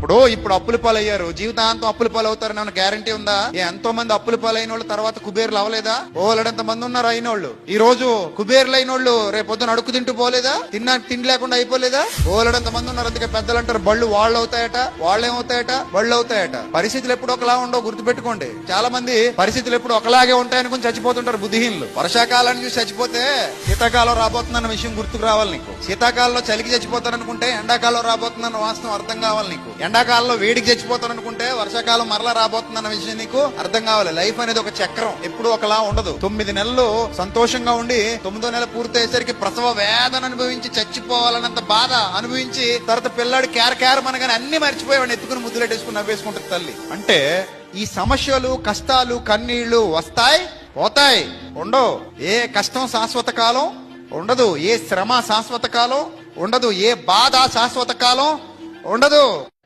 ఇప్పుడు అప్పుల పాలయ్యారు, జీవితాంతం అప్పుల పాలు అవుతారని ఏమైనా గ్యారంటీ ఉందా? ఎంతో మంది అప్పుల పాలైన వాళ్ళు తర్వాత కుబేర్లు అవ్వలేదా? ఓలడంత మంది ఉన్నారు అయిన వాళ్ళు. ఈ రోజు కుబేర్లు అయిన వాళ్ళు రేపు పొద్దున అడుక్కు తింటూ పోలేదా? తిండి లేకుండా అయిపోలేదా? ఓలడంత మంది ఉన్నారు. అందుకే పెద్దలు అంటారు బళ్ళు వాళ్ళు అవుతాయట, వాళ్ళేమవుతాయట, బళ్ళు అవుతాయట. పరిస్థితులు ఎప్పుడు ఒకలా ఉండవు, గుర్తుపెట్టుకోండి. చాలా మంది పరిస్థితులు ఎప్పుడు ఒకలాగే ఉంటాయనుకుని చచ్చిపోతుంటారు బుద్ధిహీనులు. వర్షాకాలాన్ని చూసి చచ్చిపోతే శీతాకాలం రాబోతుందన్న విషయం గుర్తుకు రావాలి నీకు. శీతాకాలంలో చలికి చచ్చిపోతారనుకుంటే ఎండాకాలం రాబోతుందన్న వాస్తవం అర్థం కావాలి నీకు. ఎండాకాలంలో వేడికి చచ్చిపోతారనుకుంటే వర్షాకాలం మరలా రాబోతుందన్న విషయం నీకు అర్థం కావాలి. లైఫ్ అనేది ఒక చక్రం, ఎప్పుడు ఒకలా ఉండదు. 9 నెలలు సంతోషంగా ఉండి 9వ నెల పూర్తయ్యేసరికి ప్రసవ వేదన అనుభవించి చచ్చిపోవాలన్నంత బాధ అనుభవించి తర్వాత పిల్లాడు కేరమనగానే అన్ని మర్చిపోయి వాడిని ఎత్తుకుని ముద్దులెట్టేసుకుని నవ్వేసుకుంటుంది తల్లి. అంటే ఈ సమస్యలు, కష్టాలు, కన్నీళ్లు వస్తాయి, పోతాయి, ఉండవు. ఏ కష్టం శాశ్వత కాలం ఉండదు, ఏ శ్రమ శాశ్వత కాలం ఉండదు, ఏ బాధ శాశ్వత కాలం ఉండదు.